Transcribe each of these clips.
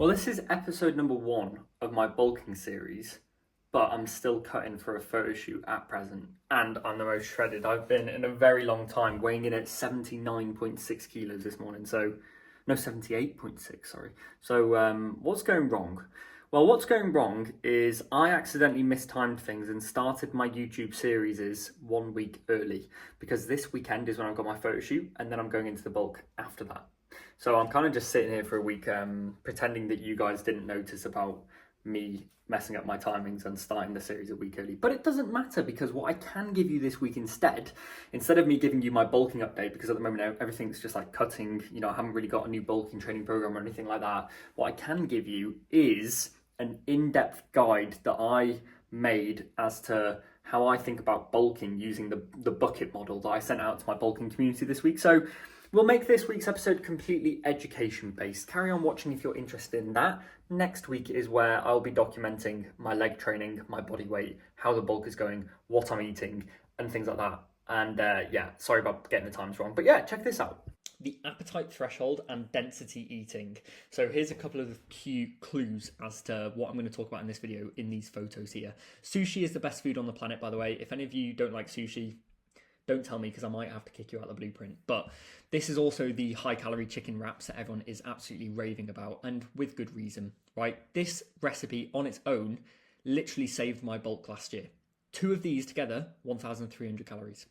Well, this is episode number 1 of my bulking series, but I'm still cutting for a photo shoot at present, and I'm the most shredded I've been in a very long time, weighing in at 79.6 kilos this morning. So, no, 78.6, sorry. So, what's going wrong? Well, what's going wrong is I accidentally mistimed things and started my YouTube series 1 week early, because this weekend is when I've got my photo shoot, and then I'm going into the bulk after that. So I'm kind of just sitting here for a week, pretending that you guys didn't notice about me messing up my timings and starting the series a week early. But it doesn't matter, because what I can give you this week instead of me giving you my bulking update, because at the moment everything's just like cutting, I haven't really got a new bulking training program or anything like that. What I can give you is an in-depth guide that I made as to how I think about bulking using the bucket model that I sent out to my bulking community this week. So we'll make this week's episode completely education-based. Carry on watching if you're interested in that. Next week is where I'll be documenting my leg training, my body weight, how the bulk is going, what I'm eating, and things like that. And sorry about getting the times wrong. But yeah, check this out. The appetite threshold and density eating. So here's a couple of key clues as to what I'm going to talk about in this video in these photos here. Sushi is the best food on the planet, by the way. If any of you don't like sushi, don't tell me, because I might have to kick you out of the blueprint. But this is also the high-calorie chicken wraps that everyone is absolutely raving about, and with good reason, right? This recipe on its own literally saved my bulk last year. 2 of these together, 1,300 calories.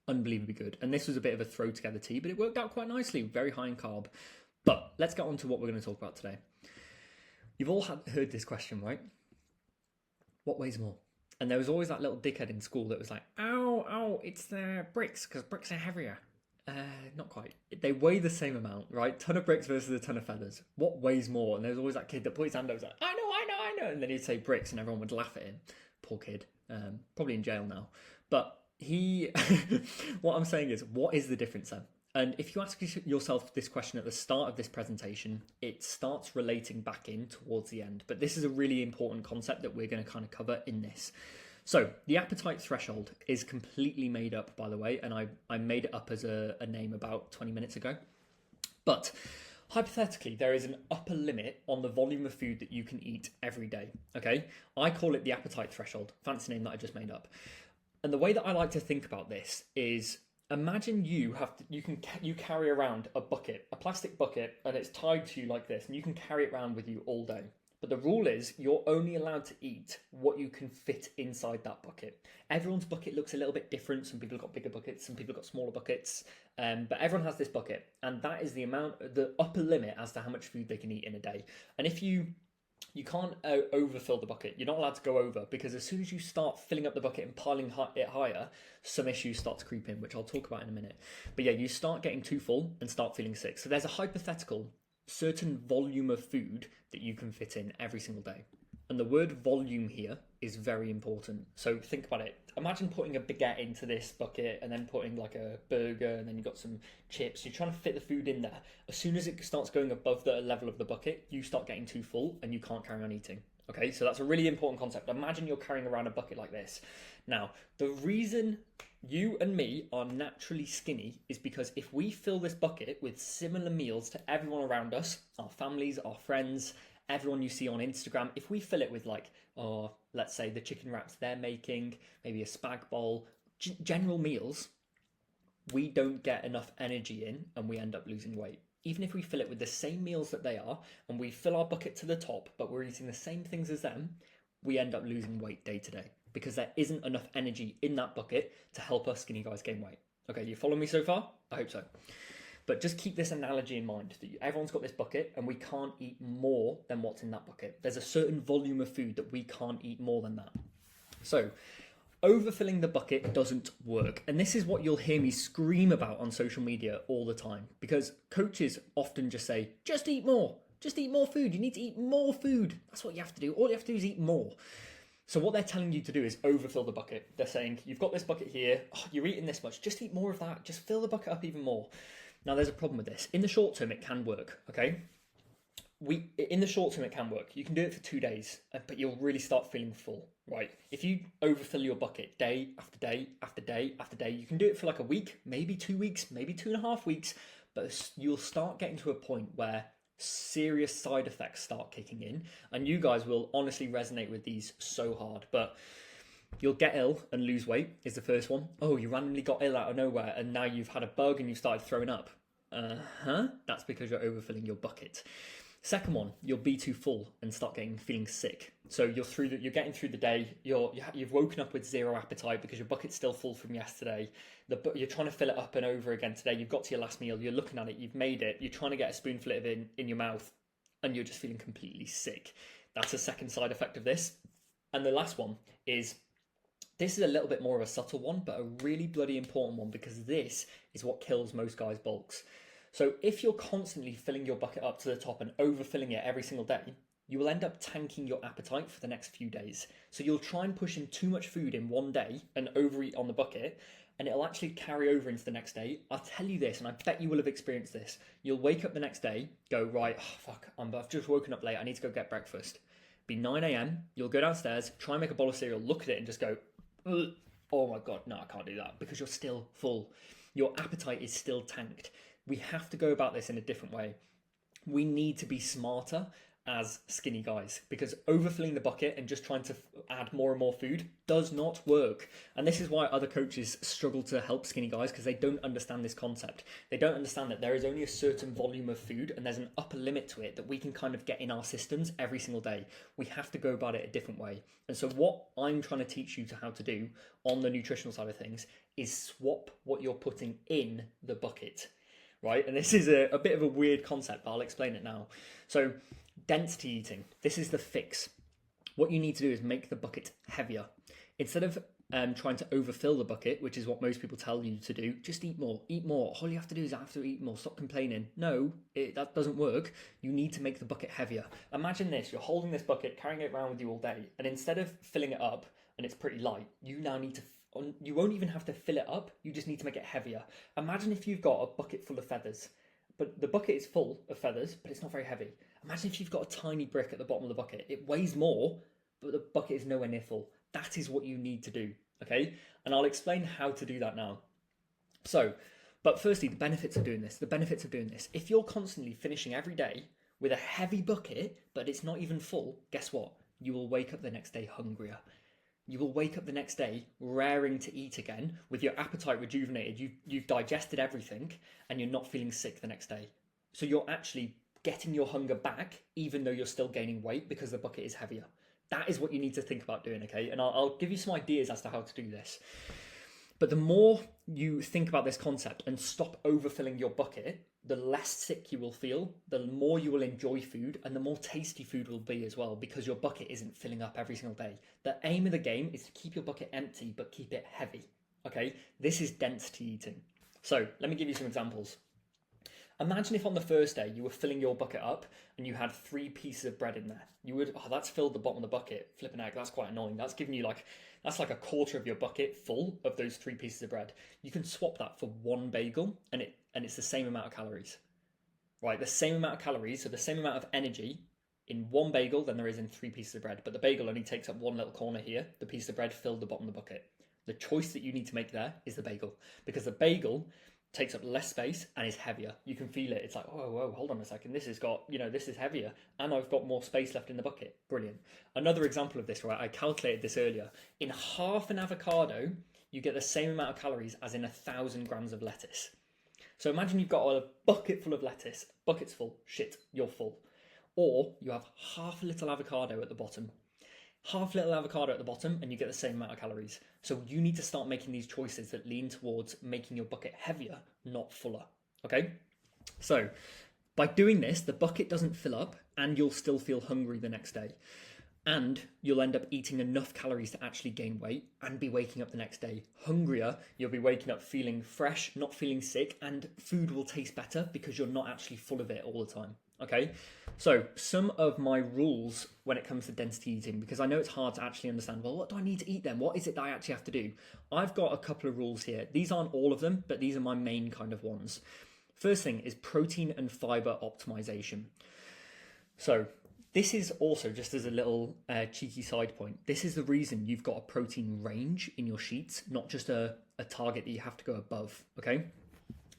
Unbelievably good. And this was a bit of a throw-together tea, but it worked out quite nicely, very high in carb. But let's get on to what we're going to talk about today. You've all heard this question, right? What weighs more? And there was always that little dickhead in school that was like, ow, it's the bricks, because bricks are heavier. Not quite. They weigh the same amount, right? Ton of bricks versus a ton of feathers. What weighs more? And there was always that kid that put his hand up and was like, I know. And then he'd say bricks and everyone would laugh at him. Poor kid. Probably in jail now. But what I'm saying is, what is the difference then? And if you ask yourself this question at the start of this presentation, it starts relating back in towards the end. But this is a really important concept that we're going to kind of cover in this. So the appetite threshold is completely made up, by the way, and I made it up as a name about 20 minutes ago. But hypothetically, there is an upper limit on the volume of food that you can eat every day, okay? I call it the appetite threshold, fancy name that I just made up. And the way that I like to think about this is, imagine you carry around a bucket, a plastic bucket, and it's tied to you like this, and you can carry it around with you all day. But the rule is you're only allowed to eat what you can fit inside that bucket. Everyone's bucket looks a little bit different. Some people have got bigger buckets, some people have got smaller buckets, but everyone has this bucket, and that is the upper limit as to how much food they can eat in a day. And if you can't overfill the bucket. You're not allowed to go over, because as soon as you start filling up the bucket and piling it higher, some issues start to creep in, which I'll talk about in a minute. But yeah, you start getting too full and start feeling sick. So there's a hypothetical certain volume of food that you can fit in every single day. And the word volume here is very important. So think about it. Imagine putting a baguette into this bucket and then putting like a burger, and then you've got some chips. You're trying to fit the food in there. As soon as it starts going above the level of the bucket, you start getting too full and you can't carry on eating. Okay, so that's a really important concept. Imagine you're carrying around a bucket like this. Now, the reason you and me are naturally skinny is because if we fill this bucket with similar meals to everyone around us, our families, our friends, everyone you see on Instagram, if we fill it with let's say the chicken wraps they're making, maybe a spag bowl, general meals, we don't get enough energy in and we end up losing weight. Even if we fill it with the same meals that they are and we fill our bucket to the top, but we're eating the same things as them, we end up losing weight day to day, because there isn't enough energy in that bucket to help us skinny guys gain weight. Okay, you follow me so far? I hope so. But just keep this analogy in mind, that everyone's got this bucket and we can't eat more than what's in that bucket. There's a certain volume of food that we can't eat more than that. So overfilling the bucket doesn't work. And this is what you'll hear me scream about on social media all the time, because coaches often just say, just eat more. Just eat more food. You need to eat more food. That's what you have to do. All you have to do is eat more. So what they're telling you to do is overfill the bucket. They're saying, you've got this bucket here. You're eating this much. Just eat more of that. Just fill the bucket up even more. Now, there's a problem with this. In the short term, it can work, okay? In the short term, it can work. You can do it for 2 days, but you'll really start feeling full, right? If you overfill your bucket day after day after day after day, you can do it for like a week, maybe 2 weeks, maybe 2.5 weeks, but you'll start getting to a point where serious side effects start kicking in, and you guys will honestly resonate with these so hard. But you'll get ill and lose weight is the first one. Oh, you randomly got ill out of nowhere and now you've had a bug and you started throwing up. That's because you're overfilling your bucket. Second one, you'll be too full and start feeling sick. So you're getting through the day. You've woken up with zero appetite because your bucket's still full from yesterday. You're trying to fill it up and over again today. You've got to your last meal. You're looking at it. You've made it. You're trying to get a spoonful of it in your mouth, and you're just feeling completely sick. That's a second side effect of this. And the last one is. This is a little bit more of a subtle one, but a really bloody important one, because this is what kills most guys' bulks. So if you're constantly filling your bucket up to the top and overfilling it every single day, you will end up tanking your appetite for the next few days. So you'll try and push in too much food in one day and overeat on the bucket, and it'll actually carry over into the next day. I'll tell you this, and I bet you will have experienced this. You'll wake up the next day, go, right, oh, fuck, I've just woken up late, I need to go get breakfast. Be 9 a.m, you'll go downstairs, try and make a bowl of cereal, look at it and just go, oh my god, no, I can't do that, because you're still full. Your appetite is still tanked. We have to go about this in a different way. We need to be smarter as skinny guys, because overfilling the bucket and just trying to add more and more food does not work. And this is why other coaches struggle to help skinny guys, because they don't understand this concept. They don't understand that there is only a certain volume of food and there's an upper limit to it that we can kind of get in our systems every single day. We have to go about it a different way. And so what I'm trying to teach you how to do on the nutritional side of things is swap what you're putting in the bucket, right? And this is a bit of a weird concept, but I'll explain it now. So density eating, this is the fix. What you need to do is make the bucket heavier. Instead of trying to overfill the bucket, which is what most people tell you to do, just eat more, eat more. All you have to do is eat more, stop complaining. No, that doesn't work. You need to make the bucket heavier. Imagine this, you're holding this bucket, carrying it around with you all day, and instead of filling it up, and it's pretty light, you now need to, you won't even have to fill it up, you just need to make it heavier. Imagine if you've got a bucket full of feathers, but the bucket is full of feathers, but it's not very heavy. Imagine if you've got a tiny brick at the bottom of the bucket. It weighs more, but the bucket is nowhere near full. That is what you need to do, okay? And I'll explain how to do that now. So, but firstly, the benefits of doing this. If you're constantly finishing every day with a heavy bucket, but it's not even full, guess what? You will wake up the next day hungrier. You will wake up the next day raring to eat again, with your appetite rejuvenated. You've digested everything, and you're not feeling sick the next day. So you're actually getting your hunger back, even though you're still gaining weight, because the bucket is heavier. That is what you need to think about doing, okay? And I'll give you some ideas as to how to do this. But the more you think about this concept and stop overfilling your bucket, the less sick you will feel, the more you will enjoy food, and the more tasty food will be as well, because your bucket isn't filling up every single day. The aim of the game is to keep your bucket empty, but keep it heavy, okay? This is density eating. So let me give you some examples. Imagine if on the first day you were filling your bucket up and you had 3 pieces of bread in there. You would, that's filled the bottom of the bucket. Flipping heck, that's quite annoying. That's giving you that's like a quarter of your bucket full of those 3 pieces of bread. You can swap that for 1 bagel and it's the same amount of calories, right? The same amount of calories, so the same amount of energy in 1 bagel than there is in 3 pieces of bread. But the bagel only takes up 1 little corner here. The piece of bread filled the bottom of the bucket. The choice that you need to make there is the bagel, because the bagel takes up less space and is heavier. You can feel it. It's like, whoa, hold on a second. This has got, this is heavier and I've got more space left in the bucket. Brilliant. Another example of this, right? I calculated this earlier. In half an avocado, you get the same amount of calories as in 1,000 grams of lettuce. So imagine you've got a bucket full of lettuce. Bucket's full. Shit, you're full. Or you have half a little avocado at the bottom. Half a little avocado at the bottom and you get the same amount of calories. So you need to start making these choices that lean towards making your bucket heavier, not fuller. Okay? So by doing this, the bucket doesn't fill up and you'll still feel hungry the next day. And you'll end up eating enough calories to actually gain weight and be waking up the next day hungrier. You'll be waking up feeling fresh, not feeling sick, and food will taste better because you're not actually full of it all the time. Okay, so some of my rules when it comes to density eating, because I know it's hard to actually understand, well, what do I need to eat then? What is it that I actually have to do? I've got a couple of rules here. These aren't all of them, but these are my main kind of ones. First thing is protein and fiber optimization. So this is also, just as a little cheeky side point, this is the reason you've got a protein range in your sheets, not just a target that you have to go above, okay?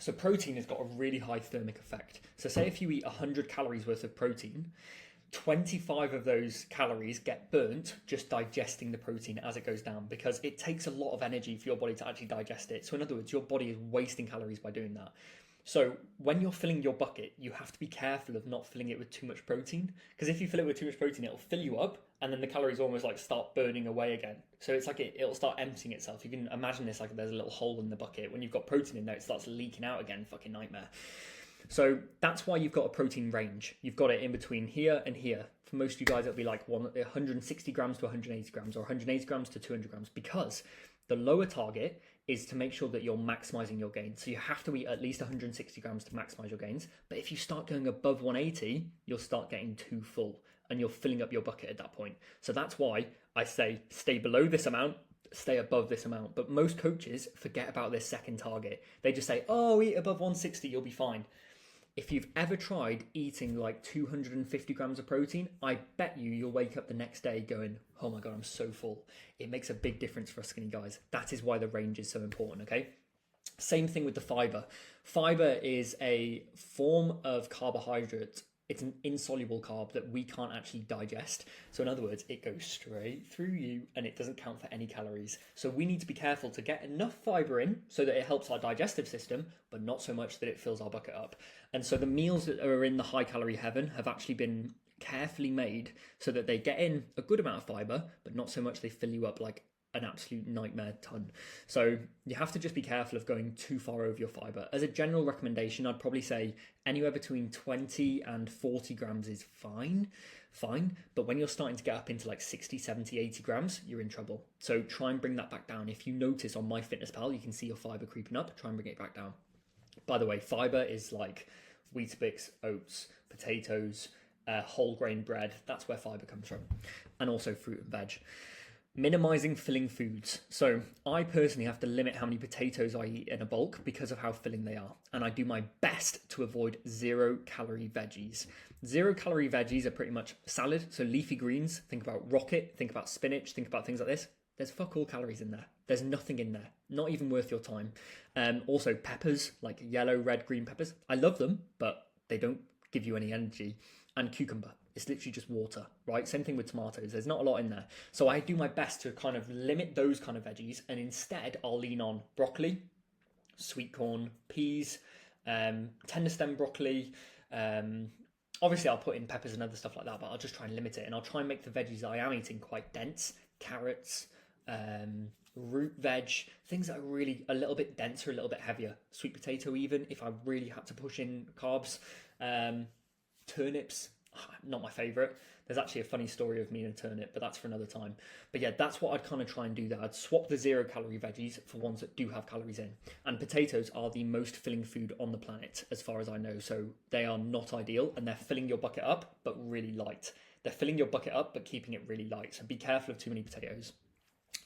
So protein has got a really high thermic effect. So say if you eat 100 calories worth of protein, 25 of those calories get burnt just digesting the protein as it goes down, because it takes a lot of energy for your body to actually digest it. So in other words, your body is wasting calories by doing that. So when you're filling your bucket, you have to be careful of not filling it with too much protein, because if you fill it with too much protein, it'll fill you up and then the calories almost like start burning away again. So it's like it'll start emptying itself. You can imagine this like there's a little hole in the bucket. When you've got protein in there, it starts leaking out again. Fucking nightmare. So that's why you've got a protein range. You've got it in between here and here. For most of you guys, it'll be like 160 grams to 180 grams or 180 grams to 200 grams, because the lower target is to make sure that you're maximizing your gains. So you have to eat at least 160 grams to maximize your gains. But if you start going above 180, you'll start getting too full and you're filling up your bucket at that point. So that's why I say stay below this amount, stay above this amount. But most coaches forget about this second target. They just say, oh, eat above 160, you'll be fine. If you've ever tried eating like 250 grams of protein, I bet you'll wake up the next day going, oh my God, I'm so full. It makes a big difference for us skinny guys. That is why the range is so important, okay? Same thing with the fiber. Fiber is a form of carbohydrate. It's an insoluble carb that we can't actually digest. So in other words, it goes straight through you and it doesn't count for any calories. So we need to be careful to get enough fiber in so that it helps our digestive system, but not so much that it fills our bucket up. And so the meals that are in the high calorie heaven have actually been carefully made so that they get in a good amount of fiber, but not so much they fill you up like an absolute nightmare ton. So you have to just be careful of going too far over your fiber. As a general recommendation, I'd probably say anywhere between 20 and 40 grams is fine. But when you're starting to get up into like 60, 70, 80 grams, you're in trouble. So try and bring that back down. If you notice on MyFitnessPal, you can see your fiber creeping up, try and bring it back down. By the way, fiber is like Weetabix, oats, potatoes, whole grain bread. That's where fiber comes from. And also fruit and veg. Minimizing filling foods. So I personally have to limit how many potatoes I eat in a bulk because of how filling they are. And I do my best to avoid 0-calorie veggies. 0-calorie veggies are pretty much salad. So leafy greens, think about rocket, think about spinach, think about things like this. There's fuck all calories in there. There's nothing in there. Not even worth your time. Also peppers, like yellow, red, green peppers. I love them, but they don't give you any energy. And cucumber. It's literally just water, right? Same thing with tomatoes. There's not a lot in there. So I do my best to kind of limit those kind of veggies, and instead I'll lean on broccoli, sweet corn, peas, tender stem broccoli. Obviously I'll put in peppers and other stuff like that, but I'll just try and limit it. And I'll try and make the veggies I am eating quite dense. Carrots, root veg, things that are really a little bit denser, a little bit heavier. Sweet potato even, if I really had to push in carbs. Turnips, not my favourite. There's actually a funny story of me and a turnip, but that's for another time. But yeah, that's what I'd kind of try and do there. I'd swap the 0-calorie veggies for ones that do have calories in. And potatoes are the most filling food on the planet, as far as I know. So they are not ideal, and they're filling your bucket up, but really light. They're filling your bucket up, but keeping it really light. So be careful of too many potatoes.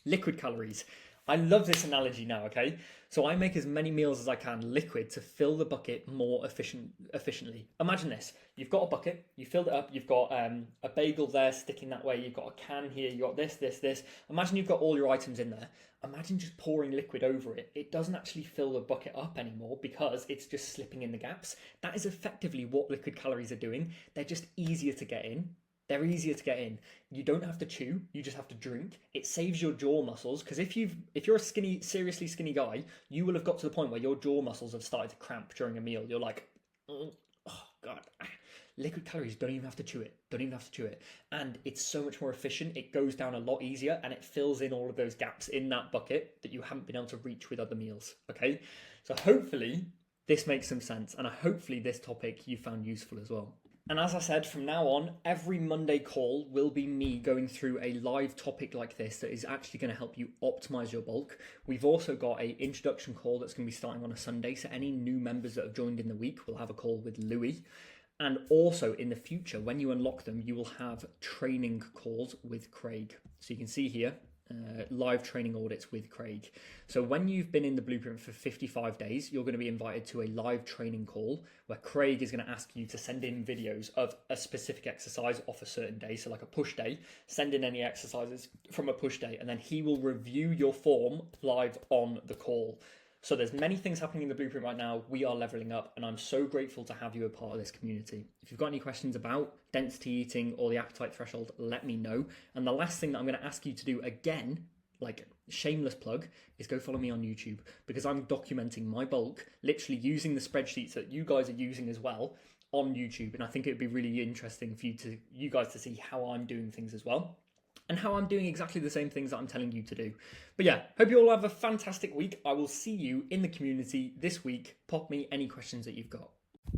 Liquid calories. I love this analogy now, okay? So I make as many meals as I can liquid to fill the bucket more efficiently. Imagine this. You've got a bucket, you filled it up, you've got a bagel there sticking that way, you've got a can here, you've got this. Imagine you've got all your items in there. Imagine just pouring liquid over it. It doesn't actually fill the bucket up anymore because it's just slipping in the gaps. That is effectively what liquid calories are doing. They're just easier to get in. They're easier to get in. You don't have to chew, you just have to drink. It saves your jaw muscles, because if you're a skinny, seriously skinny guy, you will have got to the point where your jaw muscles have started to cramp during a meal. You're like, oh God. Liquid calories, don't even have to chew it. And it's so much more efficient. It goes down a lot easier, and it fills in all of those gaps in that bucket that you haven't been able to reach with other meals, okay? So hopefully this makes some sense, and hopefully this topic you found useful as well. And as I said, from now on, every Monday call will be me going through a live topic like this that is actually going to help you optimize your bulk. We've also got an introduction call that's going to be starting on a Sunday. So any new members that have joined in the week will have a call with Louis. And also in the future, when you unlock them, you will have training calls with Craig. So you can see here, live training audits with Craig. So when you've been in the blueprint for 55 days, you're going to be invited to a live training call where Craig is going to ask you to send in videos of a specific exercise off a certain day. So like a push day, send in any exercises from a push day, and then he will review your form live on the call. So there's many things happening in the blueprint right now. We are leveling up, and I'm so grateful to have you a part of this community. If you've got any questions about density eating or the appetite threshold, let me know. And the last thing that I'm going to ask you to do again, like shameless plug, is go follow me on YouTube, because I'm documenting my bulk, literally using the spreadsheets that you guys are using as well on YouTube. And I think it would be really interesting for you guys to see how I'm doing things as well, and how I'm doing exactly the same things that I'm telling you to do. But yeah, hope you all have a fantastic week. I will see you in the community this week. Pop me any questions that you've got.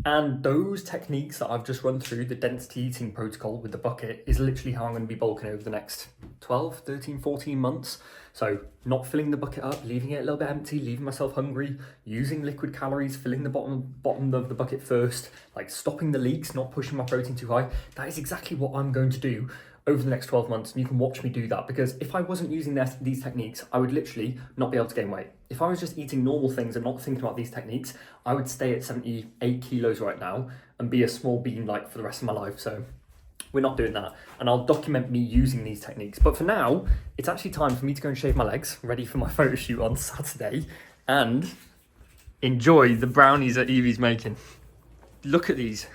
And those techniques that I've just run through, the density eating protocol with the bucket, is literally how I'm going to be bulking over the next 12, 13, 14 months. So not filling the bucket up, leaving it a little bit empty, leaving myself hungry, using liquid calories, filling the bottom of the bucket first, like stopping the leaks, not pushing my protein too high. That is exactly what I'm going to do over the next 12 months, and you can watch me do that, because if I wasn't using these techniques, I would literally not be able to gain weight. If I was just eating normal things and not thinking about these techniques, I would stay at 78 kilos right now and be a small bean like for the rest of my life. So we're not doing that, and I'll document me using these techniques. But for now, it's actually time for me to go and shave my legs, ready for my photo shoot on Saturday, and enjoy the brownies that Evie's making. Look at these.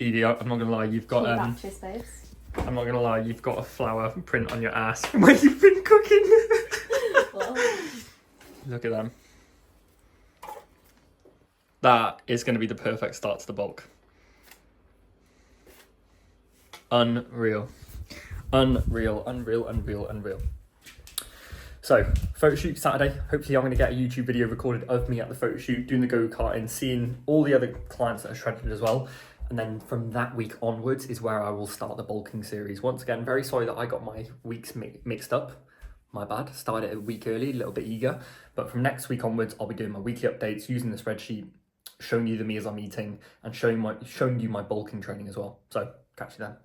Evie, I'm not gonna lie, you've got I'm not gonna lie, you've got a flower print on your ass from when you've been cooking. Look at them. That is going to be the perfect start to the bulk. Unreal. Unreal, unreal, unreal, unreal. So, photo shoot Saturday. Hopefully I'm going to get a YouTube video recorded of me at the photo shoot, doing the go-karting, seeing all the other clients that are shredded as well. And then from that week onwards is where I will start the bulking series. Once again, very sorry that I got my weeks mixed up. My bad. Started a week early, a little bit eager. But from next week onwards, I'll be doing my weekly updates, using the spreadsheet, showing you the meals I'm eating, and showing you my bulking training as well. So catch you then.